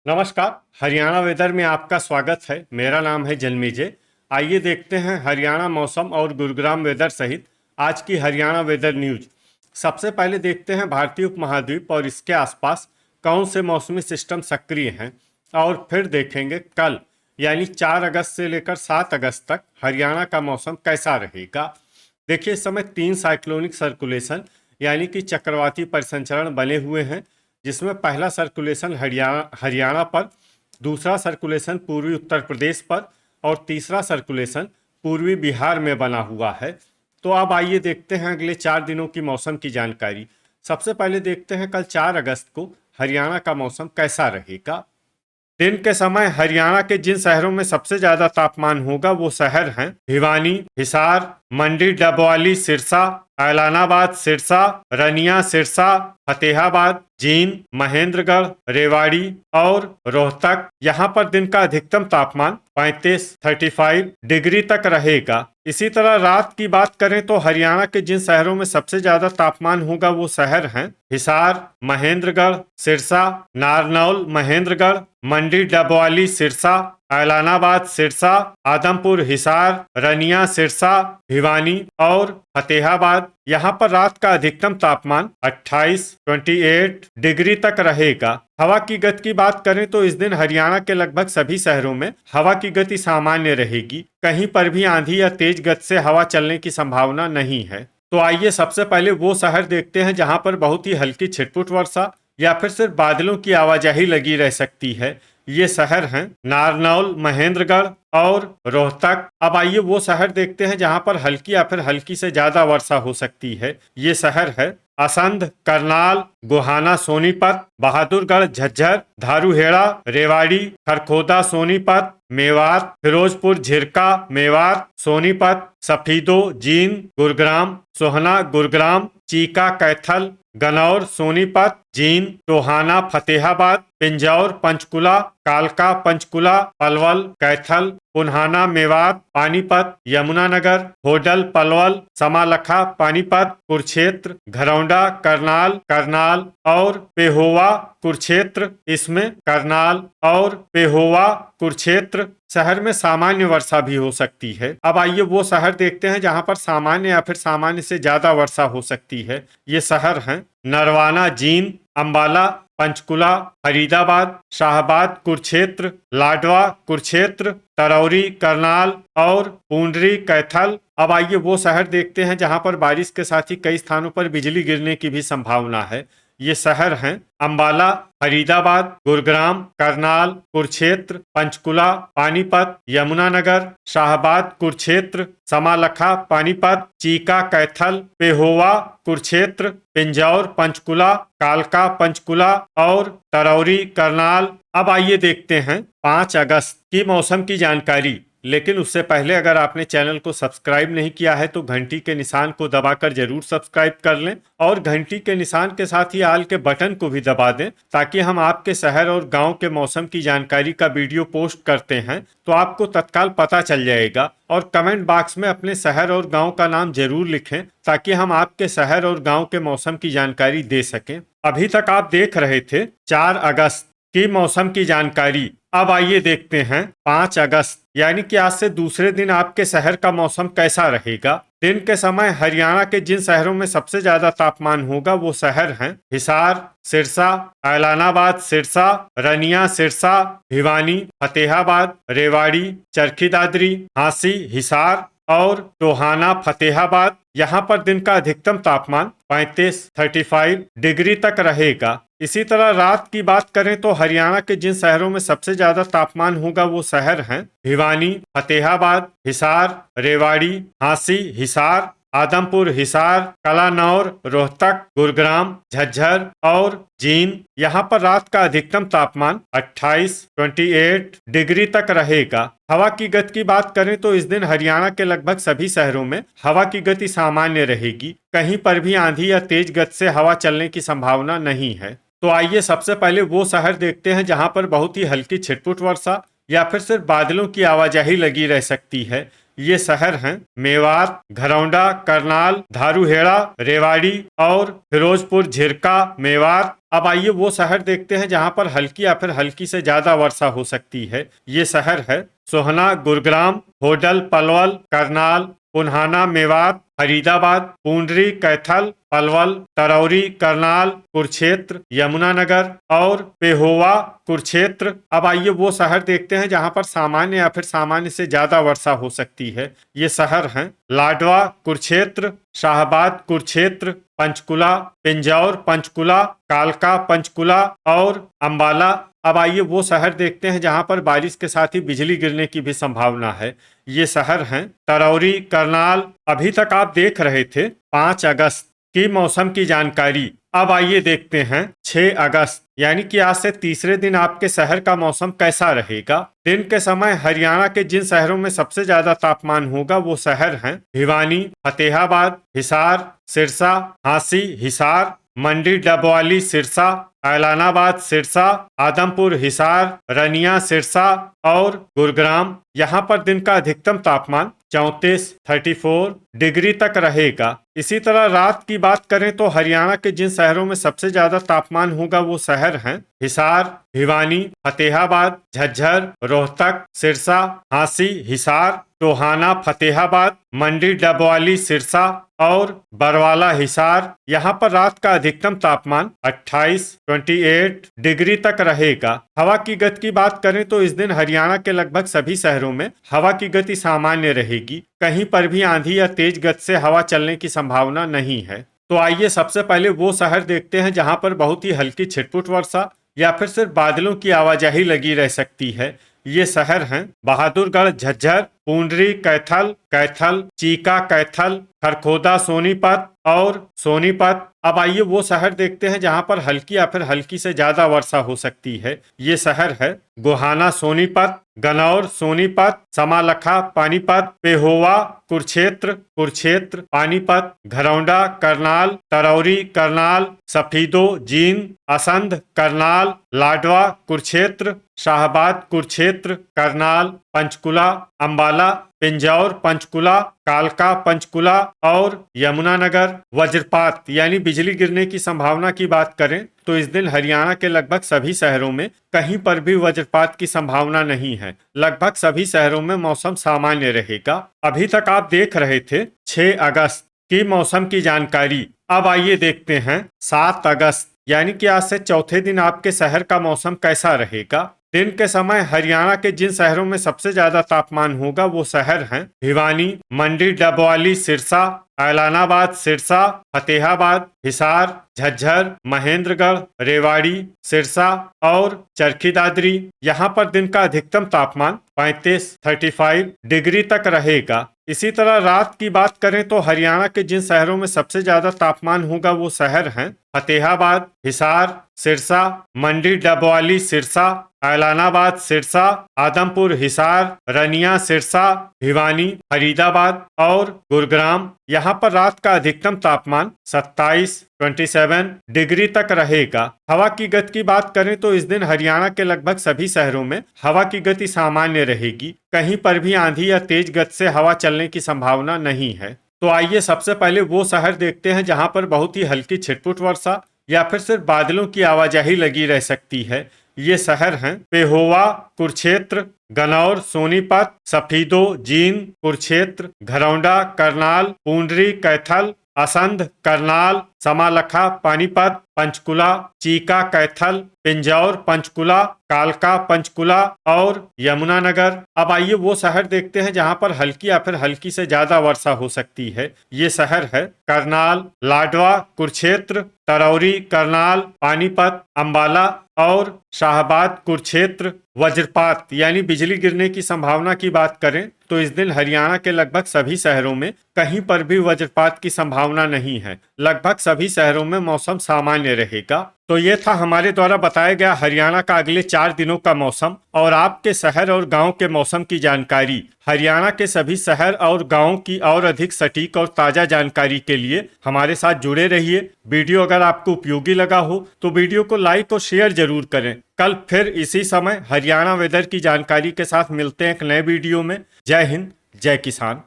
नमस्कार। हरियाणा वेदर में आपका स्वागत है। मेरा नाम है जन्मेजय। आइए देखते हैं हरियाणा मौसम और गुरुग्राम वेदर सहित आज की हरियाणा वेदर न्यूज। सबसे पहले देखते हैं भारतीय उपमहाद्वीप और इसके आसपास कौन से मौसमी सिस्टम सक्रिय हैं, और फिर देखेंगे कल यानी 4 अगस्त से लेकर 7 अगस्त तक हरियाणा का मौसम कैसा रहेगा। देखिए, इस समय 3 साइक्लोनिक सर्कुलेशन यानी कि चक्रवाती परिसंचरण बने हुए हैं, जिसमें पहला सर्कुलेशन हरियाणा पर, दूसरा सर्कुलेशन पूर्वी उत्तर प्रदेश पर और तीसरा सर्कुलेशन पूर्वी बिहार में बना हुआ है। तो अब आइए देखते हैं अगले 4 दिनों की मौसम की जानकारी। सबसे पहले देखते हैं कल 4 अगस्त को हरियाणा का मौसम कैसा रहेगा। दिन के समय हरियाणा के जिन शहरों में सबसे ज्यादा तापमान होगा वो शहर हैं भिवानी, हिसार, मंडी, डबवाली, सिरसा, ऐलानाबाद, सिरसा, रनिया, सिरसा, फतेहाबाद, जींद, महेंद्रगढ़, रेवाड़ी और रोहतक। यहाँ पर दिन का अधिकतम तापमान 35 डिग्री तक रहेगा। इसी तरह रात की बात करें तो हरियाणा के जिन शहरों में सबसे ज्यादा तापमान होगा वो शहर हैं हिसार, महेंद्रगढ़, सिरसा, नारनौल, महेंद्रगढ़, मंडी, डबवाली, सिरसा, ऐलानाबाद, सिरसा, आदमपुर, हिसार, रनिया, सिरसा, भिवानी और फतेहाबाद। यहाँ पर रात का अधिकतम तापमान 28 डिग्री तक रहेगा। हवा की गति की बात करें तो इस दिन हरियाणा के लगभग सभी शहरों में हवा की गति सामान्य रहेगी। कहीं पर भी आंधी या तेज गति से हवा चलने की संभावना नहीं है। तो आइए सबसे पहले वो शहर देखते हैं जहां पर बहुत ही हल्की छिटपुट वर्षा या फिर सिर्फ बादलों की आवाजाही लगी रह सकती है। ये शहर हैं नारनौल, महेंद्रगढ़ और रोहतक। अब आइए वो शहर देखते हैं जहां पर हल्की या फिर हल्की से ज्यादा वर्षा हो सकती है। ये शहर है असंध, करनाल, गोहाना, सोनीपत, बहादुरगढ़, झज्जर, धारूहेड़ा, रेवाड़ी, खरखोदा, सोनीपत, मेवात, फिरोजपुर, झिरका, मेवात, सोनीपत, सफीदो, जींद, गुरुग्राम, सोहना, गुरुग्राम, चीका, कैथल, गनौर, सोनीपत, जींद, टोहाना, फतेहाबाद, पिंजौर, पंचकुला, कालका, पंचकुला, पलवल, कैथल, पुन्हाना, मेवात, पानीपत, यमुनानगर, होडल, पलवल, समालखा, पानीपत, कुरुक्षेत्र, घरौंडा, करनाल, करनाल और पेहोवा, कुरुक्षेत्र। इसमें करनाल और पेहोवा, कुरुक्षेत्र शहर में सामान्य वर्षा भी हो सकती है। अब आइए वो शहर देखते हैं जहां पर सामान्य या फिर सामान्य से ज्यादा वर्षा हो सकती है। ये शहर हैं नरवाना, जींद, अंबाला, पंचकुला, फरीदाबाद, शाहबाद, कुरुक्षेत्र, लाडवा, कुरुक्षेत्र, तरौरी, करनाल और पूंडरी, कैथल। अब आइए वो शहर देखते हैं जहां पर बारिश के साथ ही कई स्थानों पर बिजली गिरने की भी संभावना है। ये शहर हैं अंबाला, फरीदाबाद, गुरुग्राम, करनाल, कुरुक्षेत्र, पंचकुला, पानीपत, यमुनानगर, शाहबाद, कुरुक्षेत्र, समालखा, पानीपत, चीका, कैथल, पेहोवा, कुरुक्षेत्र, पिंजौर, पंचकुला, कालका, पंचकुला और तरौरी, करनाल। अब आइए देखते हैं 5 अगस्त की मौसम की जानकारी। लेकिन उससे पहले अगर आपने चैनल को सब्सक्राइब नहीं किया है तो घंटी के निशान को दबाकर जरूर सब्सक्राइब कर लें और घंटी के निशान के साथ ही आल के बटन को भी दबा दें, ताकि हम आपके शहर और गांव के मौसम की जानकारी का वीडियो पोस्ट करते हैं तो आपको तत्काल पता चल जाएगा। और कमेंट बॉक्स में अपने शहर और गाँव का नाम जरूर लिखें ताकि हम आपके शहर और गाँव के मौसम की जानकारी दे सकें। अभी तक आप देख रहे थे 4 अगस्त की मौसम की जानकारी। अब आइए देखते हैं 5 अगस्त यानी कि आज से दूसरे दिन आपके शहर का मौसम कैसा रहेगा। दिन के समय हरियाणा के जिन शहरों में सबसे ज्यादा तापमान होगा वो शहर हैं हिसार, सिरसा, ऐलानाबाद, सिरसा, रनिया, सिरसा, भिवानी, फतेहाबाद, रेवाड़ी, चरखी दादरी, हांसी, हिसार और टोहाना, फतेहाबाद। यहाँ पर दिन का अधिकतम तापमान 35 डिग्री तक रहेगा। इसी तरह रात की बात करें तो हरियाणा के जिन शहरों में सबसे ज्यादा तापमान होगा वो शहर हैं भिवानी, फतेहाबाद, हिसार, रेवाड़ी, हांसी, हिसार, आदमपुर, हिसार, कलानौर, रोहतक, गुरुग्राम, झज्जर और जींद। यहाँ पर रात का अधिकतम तापमान 28 डिग्री तक रहेगा। हवा की गति की बात करें तो इस दिन हरियाणा के लगभग सभी शहरों में हवा की गति सामान्य रहेगी। कहीं पर भी आंधी या तेज गति से हवा चलने की संभावना नहीं है। तो आइए सबसे पहले वो शहर देखते हैं जहां पर बहुत ही हल्की छिटपुट वर्षा या फिर सिर्फ बादलों की आवाजाही लगी रह सकती है। ये शहर हैं मेवात, घरौंडा, करनाल, धारूहेड़ा, रेवाड़ी और फिरोजपुर, झिरका, मेवात, अब आइए वो शहर देखते हैं जहां पर हल्की या फिर हल्की से ज्यादा वर्षा हो सकती है। ये शहर है सोहना, गुरुग्राम, होडल, पलवल, करनाल, पुन्हाना, मेवात, फरीदाबाद, पूंडरी, कैथल, पलवल, तरौरी, करनाल, कुरुक्षेत्र, यमुनानगर और पेहोवा, कुरुक्षेत्र। अब आइए वो शहर देखते हैं जहां पर सामान्य या फिर सामान्य से ज्यादा वर्षा हो सकती है। ये शहर हैं लाडवा, कुरुक्षेत्र, शाहबाद, कुरुक्षेत्र, पंचकुला, पिंजौर, पंचकुला, कालका, पंचकुला और अंबाला। अब आइए वो शहर देखते हैं जहां पर बारिश के साथ ही बिजली गिरने की भी संभावना है। ये शहर हैं तरौरी, करनाल। अभी तक आप देख रहे थे 5 अगस्त की मौसम की जानकारी। अब आइए देखते हैं 6 अगस्त यानी कि आज से तीसरे दिन आपके शहर का मौसम कैसा रहेगा। दिन के समय हरियाणा के जिन शहरों में सबसे ज्यादा तापमान होगा वो शहर हैं भिवानी, फतेहाबाद, हिसार, सिरसा, हांसी, हिसार, मंडी, डबवाली, सिरसा, ऐलानाबाद, सिरसा, आदमपुर, हिसार, रनिया, सिरसा और गुरुग्राम। यहाँ पर दिन का अधिकतम तापमान 34 डिग्री तक रहेगा। इसी तरह रात की बात करें तो हरियाणा के जिन शहरों में सबसे ज्यादा तापमान होगा वो शहर हैं हिसार, भिवानी, फतेहाबाद, झज्जर, रोहतक, सिरसा, हांसी, हिसार, टोहाना, फतेहाबाद, मंडी, डबवाली, सिरसा और बरवाला, हिसार। यहाँ पर रात का अधिकतम तापमान 28 डिग्री तक रहेगा। हवा की गति की बात करें तो इस दिन हरियाणा के लगभग सभी शहरों में हवा की गति सामान्य रहेगी। कहीं पर भी आंधी या तेज गति से हवा चलने की संभावना नहीं है। तो आइए सबसे पहले वो शहर देखते हैं जहां पर बहुत ही हल्की छिटपुट वर्षा या फिर सिर्फ बादलों की आवाजाही लगी रह सकती है। ये शहर हैं बहादुरगढ़, झज्जर, पूंडरी, कैथल, कैथल, चीका, कैथल, खरखोदा, सोनीपत और सोनीपत। अब आइए वो शहर देखते हैं जहां पर हल्की या फिर हल्की से ज्यादा वर्षा हो सकती है। ये शहर है गोहाना, सोनीपत, गनौर, सोनीपत, समालखा, पानीपत, पेहोवा, कुरुक्षेत्र, कुरुक्षेत्र, पानीपत, घरौंडा, करनाल, तरौरी, करनाल, सफीदो, जींद, असंध, करनाल, लाडवा, कुरुक्षेत्र, शाहबाद, कुरुक्षेत्र, करनाल, पंचकुला, अंबाला, पिंजौर, पंचकुला, कालका, पंचकुला और यमुनानगर। वज्रपात यानी बिजली गिरने की संभावना की बात करें तो इस दिन हरियाणा के लगभग सभी शहरों में कहीं पर भी वज्रपात की संभावना नहीं है। लगभग सभी शहरों में मौसम सामान्य रहेगा। अभी तक आप देख रहे थे 6 अगस्त की मौसम की जानकारी। अब आइए देखते हैं 7 अगस्त यानी कि आज से चौथे दिन आपके शहर का मौसम कैसा रहेगा। दिन के समय हरियाणा के जिन शहरों में सबसे ज्यादा तापमान होगा वो शहर हैं भिवानी, मंडी, डबवाली, सिरसा, ऐलानाबाद, सिरसा, फतेहाबाद, हिसार, झज्जर, महेंद्रगढ़, रेवाड़ी, सिरसा और चरखी दादरी। यहाँ पर दिन का अधिकतम तापमान 35 डिग्री तक रहेगा। इसी तरह रात की बात करें तो हरियाणा के जिन शहरों में सबसे ज्यादा तापमान होगा वो शहर हैं फतेहाबाद, हिसार, सिरसा, मंडी, डबवाली, सिरसा, ऐलानाबाद, सिरसा, आदमपुर, हिसार, रनिया, सिरसा, भिवानी, फरीदाबाद और गुरुग्राम। यहाँ पर रात का अधिकतम तापमान 27 डिग्री तक रहेगा। हवा की गति की बात करें तो इस दिन हरियाणा के लगभग सभी शहरों में हवा की गति सामान्य रहेगी। कहीं पर भी आंधी या तेज गति से हवा चलने की संभावना नहीं है। तो आइए सबसे पहले वो शहर देखते हैं जहां पर बहुत ही हल्की छिटपुट वर्षा या फिर सिर्फ बादलों की आवाजाही लगी रह सकती है। ये शहर हैं पेहोवा, कुरुक्षेत्र, गनौर, सोनीपत, सफीदो, जींद, कुरुक्षेत्र, घरौंडा, करनाल, पूंडरी, कैथल, असंध, करनाल, समालखा, पानीपत, पंचकुला, चीका, कैथल, पिंजौर, पंचकुला, कालका, पंचकुला और यमुनानगर। अब आइए वो शहर देखते हैं जहां पर हल्की या फिर हल्की से ज्यादा वर्षा हो सकती है। ये शहर है करनाल, लाडवा, कुरुक्षेत्र, तरौरी, करनाल, पानीपत, अंबाला और शाहबाद, कुरुक्षेत्र। वज्रपात यानी बिजली गिरने की संभावना की बात करें तो इस दिन हरियाणा के लगभग सभी शहरों में कहीं पर भी वज्रपात की संभावना नहीं है। लगभग सभी शहरों में मौसम सामान्य रहेगा। तो ये था हमारे द्वारा बताया गया हरियाणा का अगले 4 दिनों का मौसम और आपके शहर और गांव के मौसम की जानकारी। हरियाणा के सभी शहर और गांव की और अधिक सटीक और ताजा जानकारी के लिए हमारे साथ जुड़े रहिए। वीडियो अगर आपको उपयोगी लगा हो तो वीडियो को लाइक और शेयर जरूर करें। कल फिर इसी समय हरियाणा वेदर की जानकारी के साथ मिलते हैं एक नए वीडियो में। जय हिंद, जय किसान।